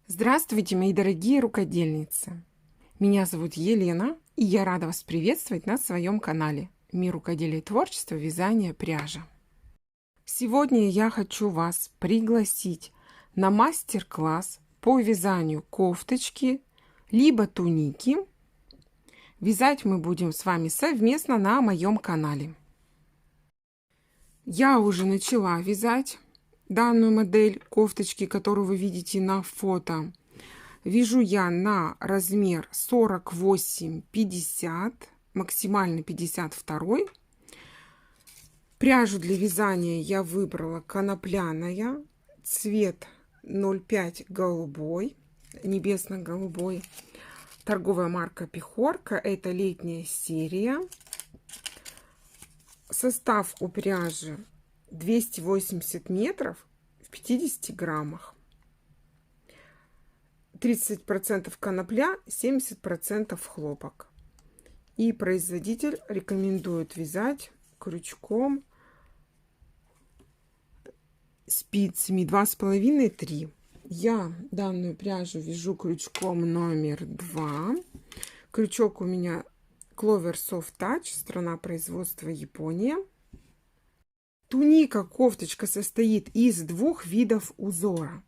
Здравствуйте, мои дорогие рукодельницы! Меня зовут Елена, и я рада вас приветствовать на своем канале «Мир рукоделия и творчества. Вязание пряжа». Сегодня я хочу вас пригласить на мастер-класс по вязанию кофточки либо туники. Вязать мы будем с вами совместно на моем канале. Я уже начала вязать данную модель кофточки, которую вы видите на фото. Вяжу я на размер 48-50, максимально 52. Пряжу для вязания я выбрала конопляная, цвет 05 голубой, небесно-голубой. Торговая марка Пехорка, это летняя серия. Состав у пряжи 280 метров в 50 граммах. 30% конопля, 70% хлопок. И производитель рекомендует вязать крючком спицами 2,5-3. Я данную пряжу вяжу крючком номер 2. Крючок у меня Clover Soft Touch, страна производства Япония. Туника, кофточка, состоит из двух видов узора.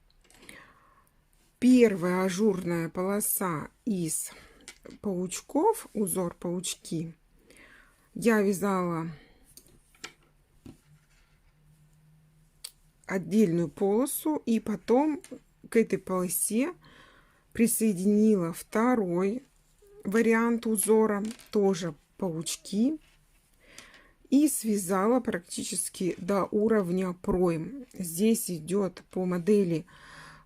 Первая ажурная полоса из паучков, узор паучки. Я вязала отдельную полосу и потом к этой полосе присоединила второй вариант узора, тоже паучки, и связала практически до уровня пройм. Здесь идет по модели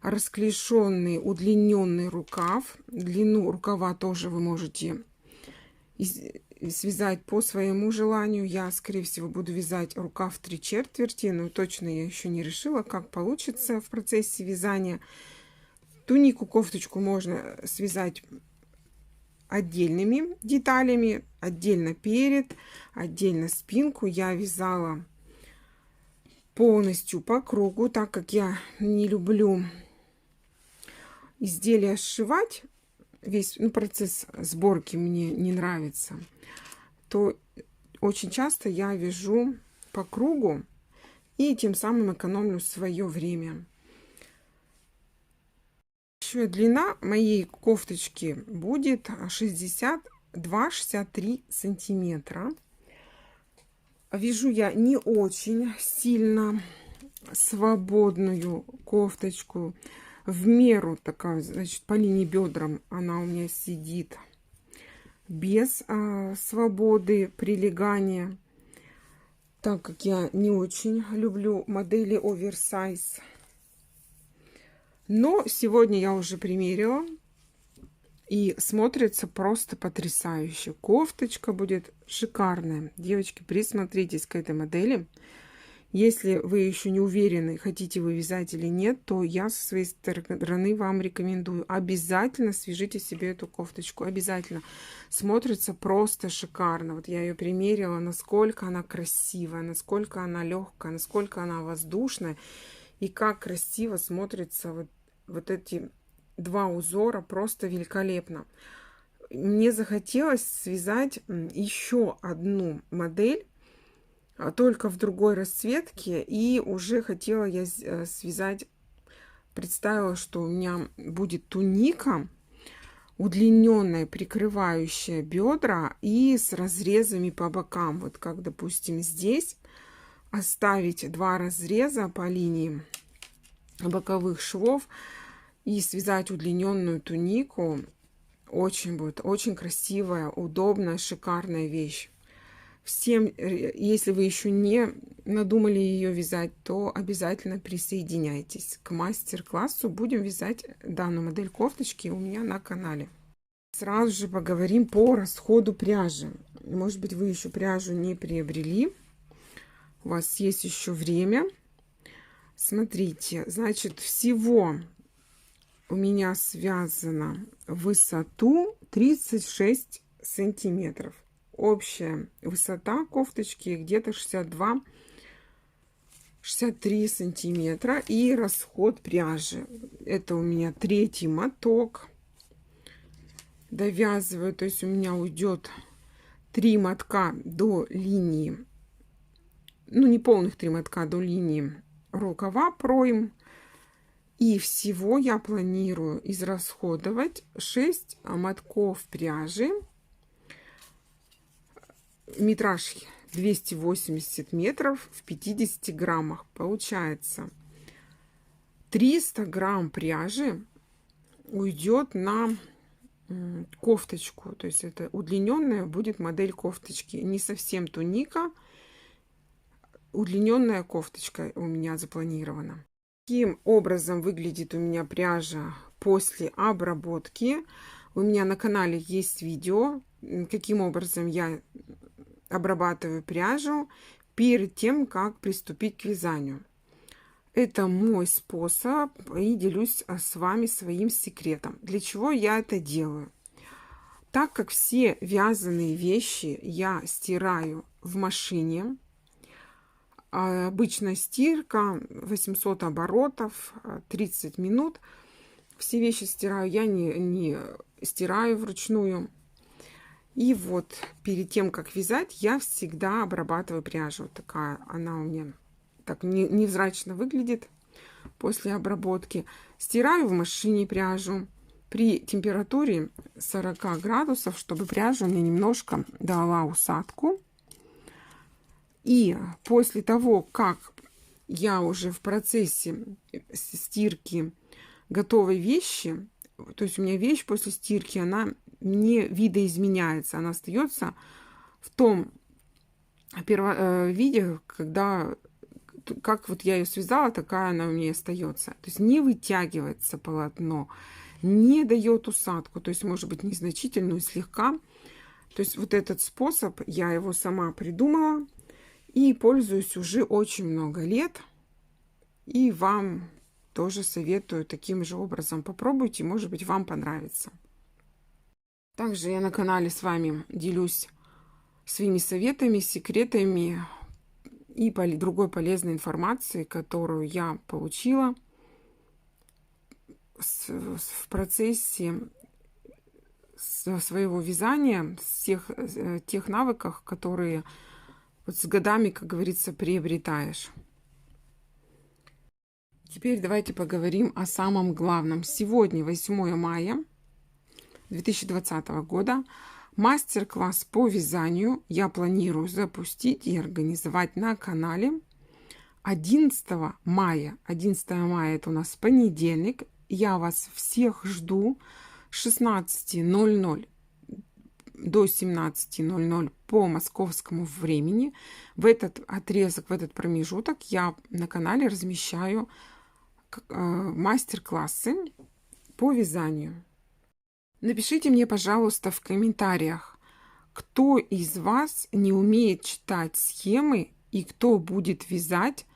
расклешенный удлиненный рукав. Длину рукава тоже вы можете связать по своему желанию. Я, скорее всего, буду вязать рукав 3/4, но точно я еще не решила, как получится в процессе вязания. Тунику, кофточку можно связать отдельными деталями, отдельно перед, отдельно спинку. Я вязала полностью по кругу, так как я не люблю изделия сшивать, весь процесс сборки мне не нравится, то очень часто я вяжу по кругу и тем самым экономлю свое время. Еще длина моей кофточки будет 62-63 сантиметра. Вяжу я не очень сильно свободную кофточку, в меру такая, значит, по линии бедрам она у меня сидит без свободы прилегания, так как я не очень люблю модели оверсайз. Но сегодня я уже примерила, и смотрится просто потрясающе. Кофточка будет шикарная. Девочки, присмотритесь к этой модели. Если вы еще не уверены, хотите вы вязать или нет, то я со своей стороны вам рекомендую. Обязательно свяжите себе эту кофточку. Обязательно. Смотрится просто шикарно. Вот я ее примерила, насколько она красивая, насколько она легкая, насколько она воздушная. И как красиво смотрятся вот эти два узора. Просто великолепно. Мне захотелось связать еще одну модель, только в другой расцветке, и уже хотела я связать, представила, что у меня будет туника удлиненная, прикрывающая бедра и с разрезами по бокам. Вот как, допустим, здесь оставить два разреза по линии боковых швов и связать удлиненную тунику. Очень будет, очень красивая, удобная, шикарная вещь. Всем, если вы еще не надумали ее вязать, то обязательно присоединяйтесь к мастер-классу. Будем вязать данную модель кофточки у меня на канале. Сразу же поговорим по расходу пряжи. Может быть, вы еще пряжу не приобрели. У вас есть еще время. Смотрите, значит, всего у меня связано в высоту 36 сантиметров. Общая высота кофточки где-то 62 63 сантиметра. И расход пряжи. Это у меня 3-й моток. Довязываю, то есть у меня уйдет 3 мотка до линии, ну не полных 3 мотка до линии рукава пройм. И всего я планирую израсходовать 6 мотков пряжи. Метраж 280 метров в 50 граммах. Получается 300 грамм пряжи уйдет на кофточку. То есть это удлиненная будет модель кофточки. Не совсем туника. Удлиненная кофточка у меня запланирована. Каким образом выглядит у меня пряжа после обработки? У меня на канале есть видео, каким образом я обрабатываю пряжу перед тем, как приступить к вязанию. Это мой способ, и делюсь с вами своим секретом. Для чего я это делаю? Так как все вязаные вещи я стираю в машине, обычная стирка 800 оборотов, 30 минут. Все вещи стираю, я не стираю вручную. И вот перед тем, как вязать, я всегда обрабатываю пряжу. Вот такая она у меня так невзрачно выглядит после обработки. Стираю в машине пряжу при температуре 40 градусов, чтобы пряжа мне немножко дала усадку. И после того, как я уже в процессе стирки готовой вещи, то есть у меня вещь после стирки, она не видоизменяется, она остается в том виде, когда, как вот я ее связала, такая она у меня остается. То есть не вытягивается полотно, не дает усадку, то есть может быть незначительную, слегка. То есть вот этот способ, я его сама придумала. И пользуюсь уже очень много лет. И вам тоже советую таким же образом. Попробуйте, может быть, вам понравится. Также я на канале с вами делюсь своими советами, секретами и другой полезной информацией, которую я получила в процессе своего вязания, всех тех навыках, которые вот с годами, как говорится, приобретаешь. Теперь давайте поговорим о самом главном. Сегодня 8 мая 2020 года. Мастер-класс по вязанию я планирую запустить и организовать на канале 11 мая. 11 мая это у нас понедельник. Я вас всех жду с 16:00 до 17:00 по московскому времени. В этот отрезок, в этот промежуток я на канале размещаю мастер-классы по вязанию. Напишите мне, пожалуйста, в комментариях, кто из вас не умеет читать схемы и кто будет вязать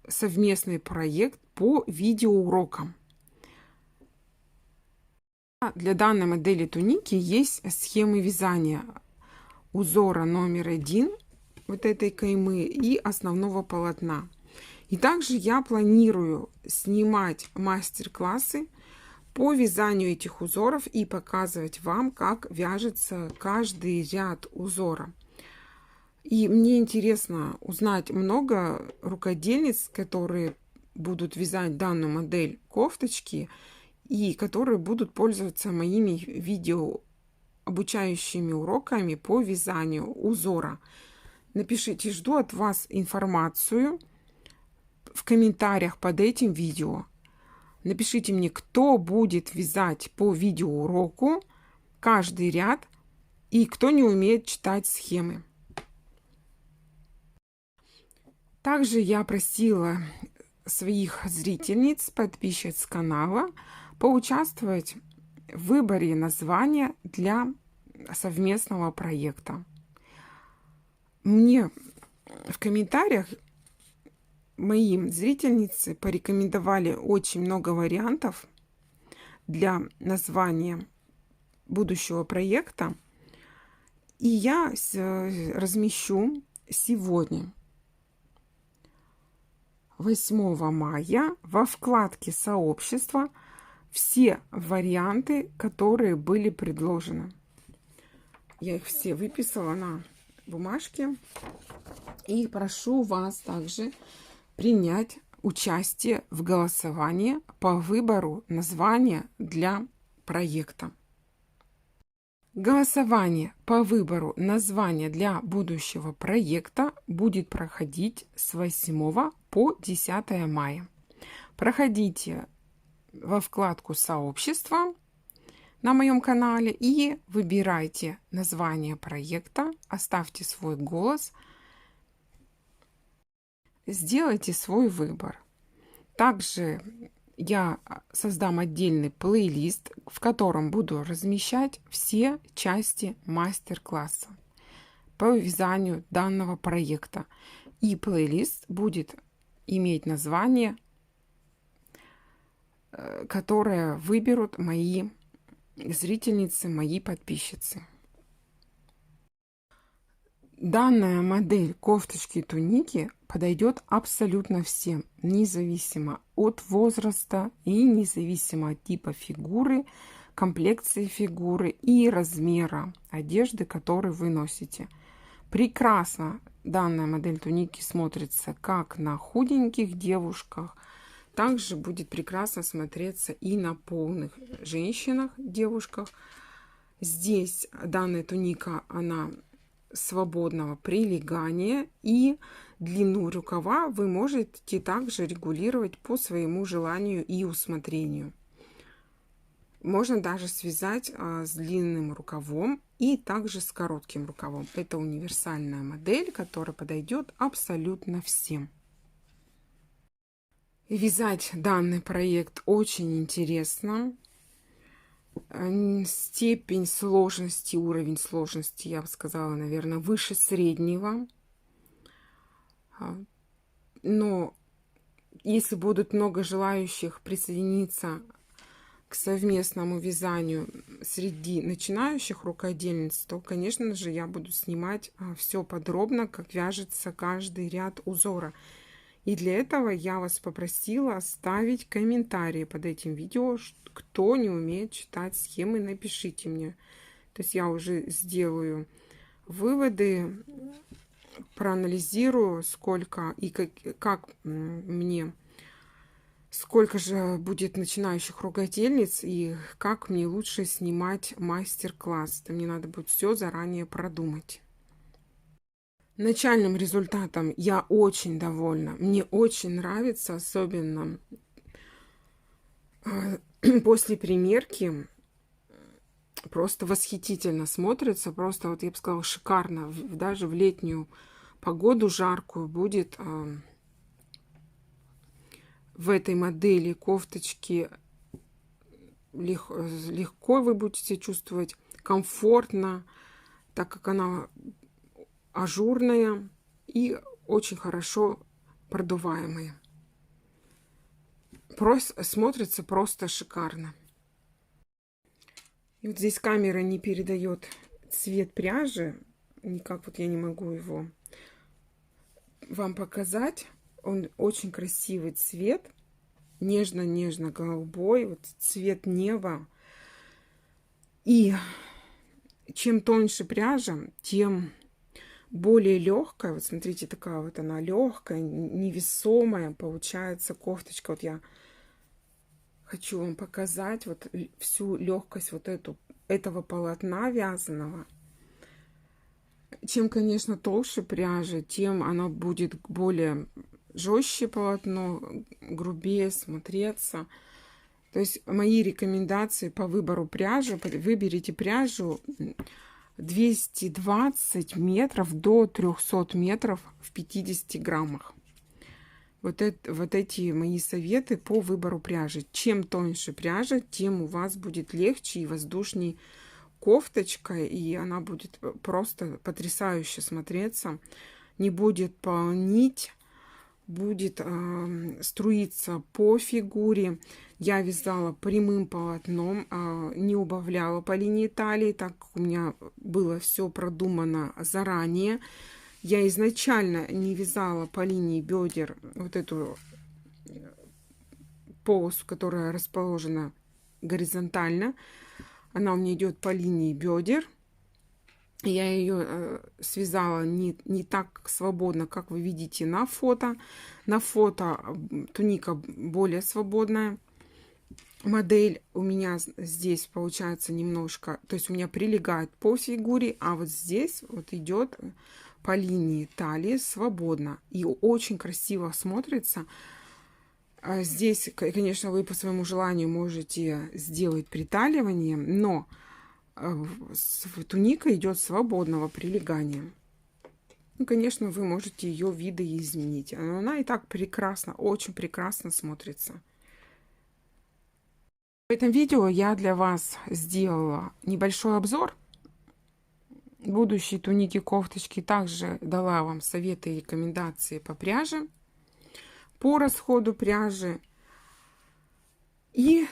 совместный проект по видеоурокам. Для данной модели туники есть схемы вязания узора номер 1 вот этой каймы и основного полотна. И также я планирую снимать мастер-классы по вязанию этих узоров и показывать вам, как вяжется каждый ряд узора. И мне интересно узнать много рукодельниц, которые будут вязать данную модель кофточки и которые будут пользоваться моими видео обучающими уроками по вязанию узора. Напишите, жду от вас информацию в комментариях под этим видео. Напишите мне, кто будет вязать по видеоуроку каждый ряд и кто не умеет читать схемы. Также я просила своих зрительниц, подписчиц канала, поучаствовать в выборе названия для совместного проекта. Мне в комментариях мои зрительницы порекомендовали очень много вариантов для названия будущего проекта. И я размещу сегодня 8 мая во вкладке «Сообщество» все варианты, которые были предложены. Я их все выписала на бумажке. И прошу вас также принять участие в голосовании по выбору названия для проекта. Голосование по выбору названия для будущего проекта будет проходить с 8 по 10 мая. Проходите во вкладку «Сообщество» на моем канале и выбирайте название проекта, оставьте свой голос, сделайте свой выбор. Также я создам отдельный плейлист, в котором буду размещать все части мастер-класса по вязанию данного проекта. И плейлист будет иметь название, которое выберут мои зрительницы, мои подписчицы. Данная модель кофточки и туники подойдет абсолютно всем, независимо от возраста и независимо от типа фигуры, комплекции фигуры и размера одежды, которую вы носите. Прекрасно данная модель туники смотрится как на худеньких девушках, также будет прекрасно смотреться и на полных женщинах, девушках. Здесь данная туника, она свободного прилегания, и длину рукава вы можете также регулировать по своему желанию и усмотрению. Можно даже связать с длинным рукавом и также с коротким рукавом. Это универсальная модель, которая подойдет абсолютно всем. Вязать данный проект очень интересно. Степень сложности, уровень сложности, я бы сказала, наверное, выше среднего. Но если будут много желающих присоединиться к совместному вязанию среди начинающих рукодельниц, то, конечно же, я буду снимать все подробно, как вяжется каждый ряд узора. И для этого я вас попросила оставить комментарии под этим видео. Кто не умеет читать схемы, напишите мне. То есть я уже сделаю выводы, проанализирую, сколько и как мне, сколько же будет начинающих рукодельниц и как мне лучше снимать мастер-класс. Это мне надо будет все заранее продумать. Начальным результатом я очень довольна. Мне очень нравится, особенно после примерки. Просто восхитительно смотрится. Просто, вот я бы сказала, шикарно. Даже в летнюю погоду жаркую будет в этой модели кофточки легко вы будете чувствовать, комфортно, так как она ажурная и очень хорошо продуваемая. Смотрится просто шикарно. И вот здесь камера не передает цвет пряжи, никак вот я не могу его вам показать. Он очень красивый цвет, нежно-нежно-голубой, вот цвет неба. И чем тоньше пряжа, тем более легкая. Вот смотрите, такая вот она легкая, невесомая получается кофточка. Вот я хочу вам показать вот всю легкость вот этого полотна вязаного. Чем, конечно, толще пряжа, тем она будет более жестче полотно, грубее смотреться. То есть мои рекомендации по выбору пряжи: выберите пряжу 220 метров до 300 метров в 50 граммах. Вот эти мои советы по выбору пряжи. Чем тоньше пряжа, тем у вас будет легче и воздушней кофточка, и она будет просто потрясающе смотреться. Не будет полнить, будет струиться по фигуре. Я вязала прямым полотном, не убавляла по линии талии, так как у меня было все продумано заранее. Я изначально не вязала по линии бедер вот эту полосу, которая расположена горизонтально. Она у меня идет по линии бедер. Я ее связала не так свободно, как вы видите на фото. На фото туника более свободная. Модель у меня здесь получается немножко, то есть у меня прилегает по фигуре, а вот здесь вот идет по линии талии свободно и очень красиво смотрится. Здесь, конечно, вы по своему желанию можете сделать приталивание, но туника идет свободного прилегания. Ну, конечно, вы можете ее виды изменить. Но она и так прекрасно, очень прекрасно смотрится. В этом видео я для вас сделала небольшой обзор будущей туники, кофточки. Также дала вам советы и рекомендации по пряже, по расходу пряжи. И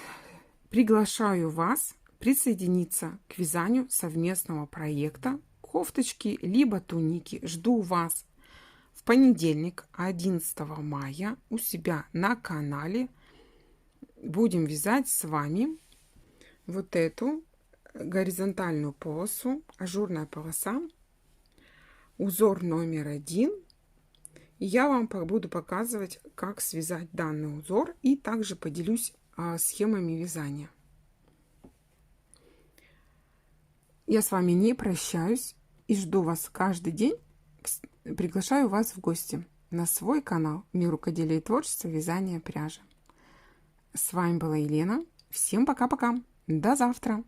приглашаю вас присоединиться к вязанию совместного проекта кофточки либо туники. Жду вас в понедельник, 11 мая, у себя на канале. Будем вязать с вами вот эту горизонтальную полосу, ажурная полоса, узор номер 1. И я вам буду показывать, как связать данный узор, и также поделюсь схемами вязания. Я с вами не прощаюсь и жду вас каждый день. Приглашаю вас в гости на свой канал «Мир рукоделия и творчества. Вязание пряжи». С вами была Елена. Всем пока-пока. До завтра.